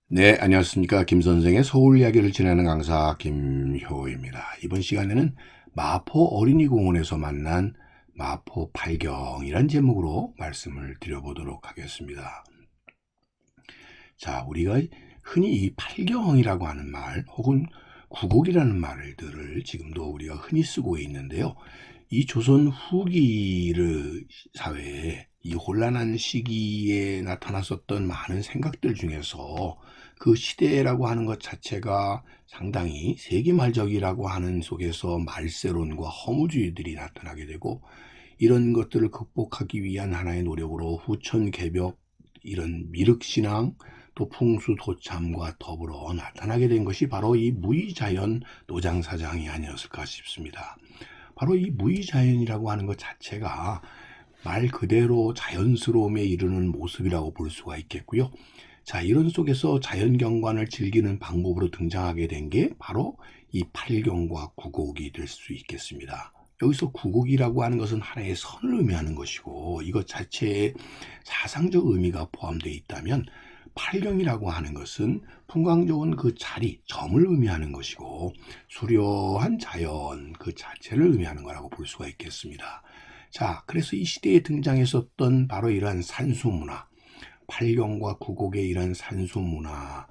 네, 안녕하십니까. 김 선생의 서울 이야기를 진행하는 강사 김효입니다. 이번 시간에는 마포 어린이공원에서 만난 마포 팔경이란 제목으로 말씀을 드려보도록 하겠습니다. 자, 우리가 흔히 이 팔경이라고 하는 말 혹은 구곡이라는 말들을 지금도 우리가 흔히 쓰고 있는데요. 이 조선 후기를 사회에 이 혼란한 시기에 나타났었던 많은 생각들 중에서 그 시대라고 하는 것 자체가 상당히 세기말적이라고 하는 속에서 말세론과 허무주의들이 나타나게 되고, 이런 것들을 극복하기 위한 하나의 노력으로 후천개벽, 이런 미륵신앙, 또 풍수도참과 더불어 나타나게 된 것이 바로 이 무의자연 노장사장이 아니었을까 싶습니다. 바로 이 무의자연이라고 하는 것 자체가 말 그대로 자연스러움에 이르는 모습이라고 볼 수가 있겠고요. 자, 이런 속에서 자연경관을 즐기는 방법으로 등장하게 된 게 바로 이 팔경과 구곡이 될 수 있겠습니다. 여기서 구곡이라고 하는 것은 하나의 선을 의미하는 것이고, 이것 자체에 사상적 의미가 포함되어 있다면 팔경이라고 하는 것은 풍광 좋은 그 자리, 점을 의미하는 것이고, 수려한 자연 그 자체를 의미하는 거라고 볼 수가 있겠습니다. 자, 그래서 이 시대에 등장했었던 바로 이러한 산수문화, 팔경과 구곡의 이런 산수문화의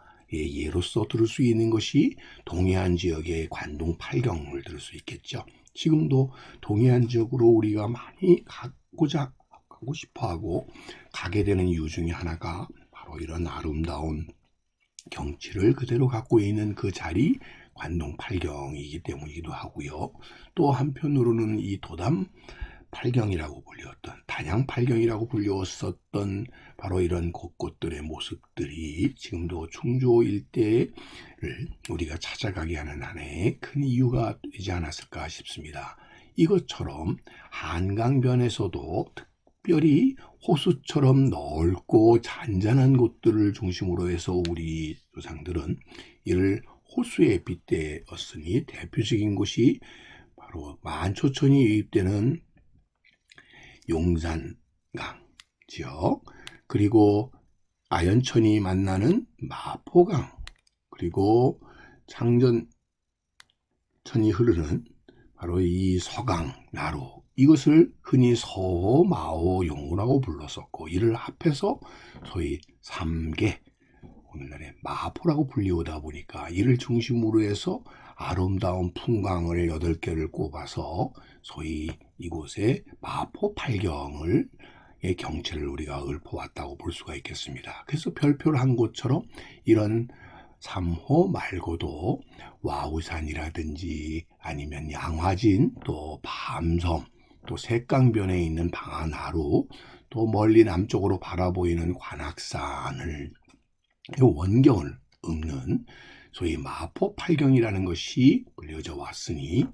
예로서 들을 수 있는 것이 동해안 지역의 관동 팔경을 들을 수 있겠죠. 지금도 동해안 지역으로 우리가 많이 가고 싶어하고 가게 되는 이유 중에 하나가 바로 이런 아름다운 경치를 그대로 갖고 있는 그 자리, 관동 팔경이기 때문이기도 하고요. 또 한편으로는 이 도담 팔경이라고 불렸던, 단양 팔경이라고 불렸었던 바로 이런 곳곳들의 모습들이 지금도 충주 일대를 우리가 찾아가게 하는 하나의 큰 이유가 되지 않았을까 싶습니다. 이것처럼 한강변에서도 특별히 호수처럼 넓고 잔잔한 곳들을 중심으로 해서 우리 조상들은 이를 호수에 빗대었으니, 대표적인 곳이 바로 만초천이 유입되는 용산강 지역, 그리고 아연천이 만나는 마포강, 그리고 창전천이 흐르는 바로 이 서강, 나로, 이것을 흔히 서호, 마호, 용호라고 불렀었고, 이를 합해서 소위 삼계, 오늘날의 마포라고 불리우다 보니까 이를 중심으로 해서 아름다운 풍광을 8개를 꼽아서 소위 이곳에 마포 팔경을 의 경치를 우리가 읊어왔다고 볼 수가 있겠습니다. 그래서 별표를 한 곳처럼 이런 삼호 말고도 와우산이라든지 아니면 양화진, 또 밤섬, 또 색강변에 있는 방안하루, 또 멀리 남쪽으로 바라보이는 관악산을 원경을 읊는 소위 마포 팔경이라는 것이 불려져 왔으니,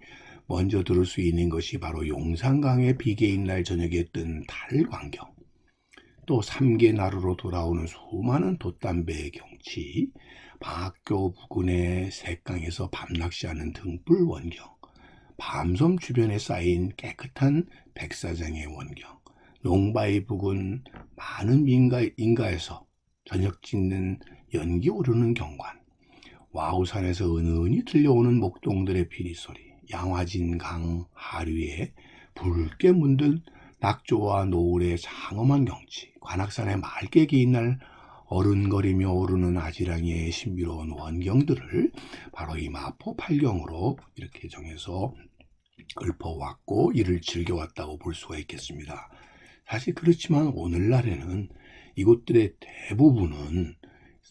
먼저 들을 수 있는 것이 바로 용산강의 비개인 날 저녁에 뜬 달광경, 또 삼계나루로 돌아오는 수많은 돛담배의 경치, 방학교 부근의 색강에서 밤낚시하는 등불 원경, 밤섬 주변에 쌓인 깨끗한 백사장의 원경, 농바위 부근 많은 인가에서 저녁 짓는 연기 오르는 경관, 와우산에서 은은히 들려오는 목동들의 피리소리, 양화진 강 하류에 붉게 문든 낙조와 노을의 장엄한 경치, 관악산의 맑게 긴 날 어른거리며 오르는 아지랑이의 신비로운 원경들을 바로 이 마포 팔경으로 이렇게 정해서 읊어왔고 이를 즐겨왔다고 볼 수가 있겠습니다. 사실 그렇지만 오늘날에는 이곳들의 대부분은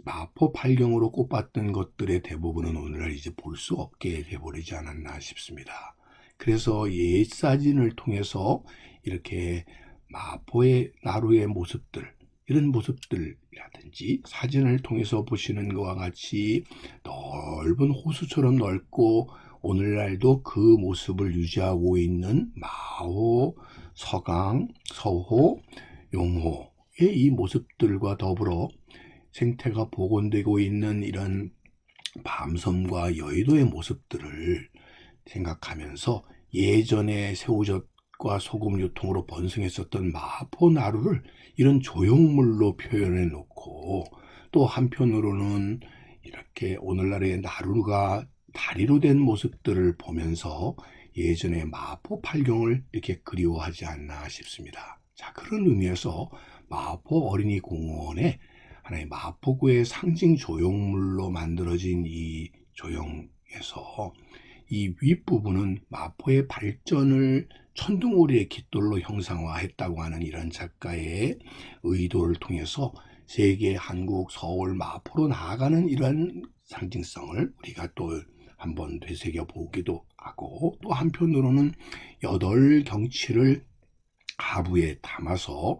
마포 팔경으로 꼽았던 것들의 대부분은 오늘날 이제 볼 수 없게 돼버리지 않았나 싶습니다. 그래서 옛 사진을 통해서 이렇게 마포의 나루의 모습들, 이런 모습들이라든지 사진을 통해서 보시는 것과 같이 넓은 호수처럼 넓고 오늘날도 그 모습을 유지하고 있는 마호, 서강, 서호, 용호의 이 모습들과 더불어 생태가 복원되고 있는 이런 밤섬과 여의도의 모습들을 생각하면서 예전에 새우젓과 소금 유통으로 번성했었던 마포나루를 이런 조형물로 표현해 놓고 또 한편으로는 이렇게 오늘날의 나루가 다리로 된 모습들을 보면서 예전의 마포 팔경을 이렇게 그리워하지 않나 싶습니다. 자, 그런 의미에서 마포 어린이 공원에 하나의 마포구의 상징 조형물로 만들어진 이 조형에서 이 윗부분은 마포의 발전을 천둥오리의 깃돌로 형상화했다고 하는 이런 작가의 의도를 통해서 세계, 한국, 서울, 마포로 나아가는 이런 상징성을 우리가 또 한번 되새겨 보기도 하고, 또 한편으로는 8경치를 하부에 담아서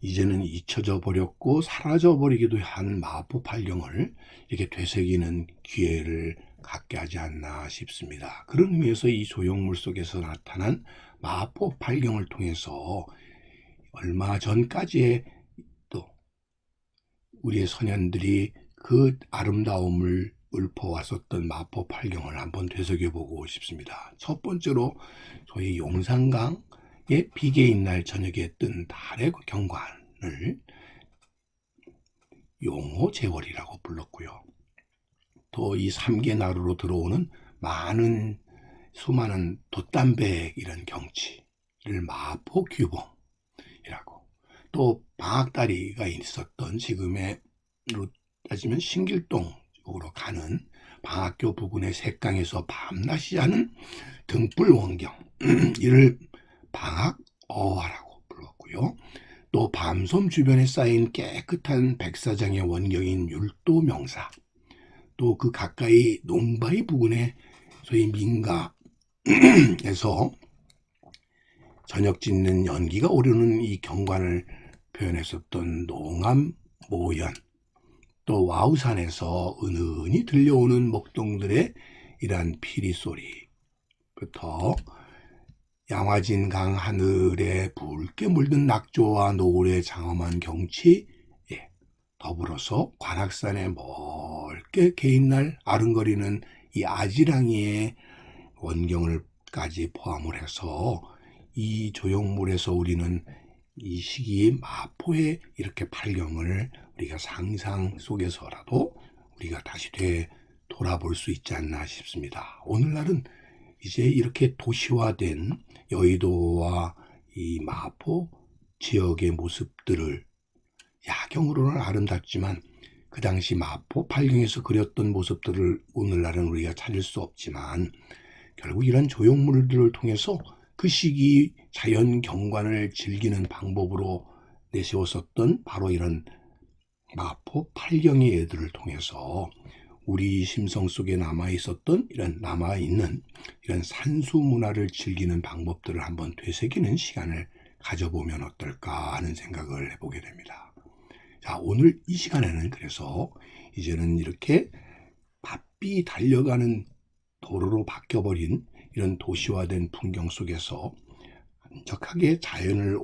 이제는 잊혀져 버렸고 사라져 버리기도 한 마포 팔경을 이렇게 되새기는 기회를 갖게 하지 않나 싶습니다. 그런 의미에서 이 조형물 속에서 나타난 마포 팔경을 통해서 얼마 전까지의 또 우리의 소년들이 그 아름다움을 읊어왔었던 마포 팔경을 한번 되새겨보고 싶습니다. 첫 번째로 저희 용산강의 비계인 날 저녁에 뜬 달의 경관을 용호제월이라고 불렀고요. 또 이 삼계나루로 들어오는 수많은 돛담백 이런 경치를 마포규봉이라고, 또 방학다리가 있었던 지금의 따지면 신길동으로 가는 방학교 부근의 색강에서 밤낮이 하는 등불원경 이를 방학어화라고 불렀고요. 또 밤섬 주변에 쌓인 깨끗한 백사장의 원경인 율도명사, 또 그 가까이 농바위 부근에 소위 민가에서 저녁 짓는 연기가 오르는 이 경관을 표현했었던 농암모연, 또 와우산에서 은은히 들려오는 목동들의 이러한 피리소리부터 양화진 강 하늘에 붉게 물든 낙조와 노을의 장엄한 경치, 더불어서 관악산에 멀게 개인날 아른거리는 이 아지랑이의 원경을까지 포함을 해서 이 조형물에서 우리는 이 시기 마포의 이렇게 팔경을 우리가 상상 속에서라도 우리가 다시 돌아볼 수 있지 않나 싶습니다. 오늘날은 이제 이렇게 도시화된 여의도와 이 마포 지역의 모습들을 야경으로는 아름답지만 그 당시 마포 팔경에서 그렸던 모습들을 오늘날은 우리가 찾을 수 없지만, 결국 이런 조형물들을 통해서 그 시기 자연 경관을 즐기는 방법으로 내세웠었던 바로 이런 마포 팔경의 예들을 통해서 우리 심성 속에 남아있는 이런 산수 문화를 즐기는 방법들을 한번 되새기는 시간을 가져보면 어떨까 하는 생각을 해보게 됩니다. 자, 오늘 이 시간에는 그래서 이제는 이렇게 바삐 달려가는 도로로 바뀌어버린 이런 도시화된 풍경 속에서 한적하게 자연을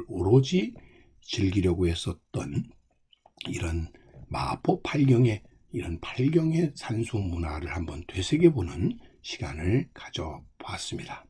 오로지 즐기려고 했었던 이런 마포 팔경의 이런 팔경의 산수 문화를 한번 되새겨보는 시간을 가져보았습니다.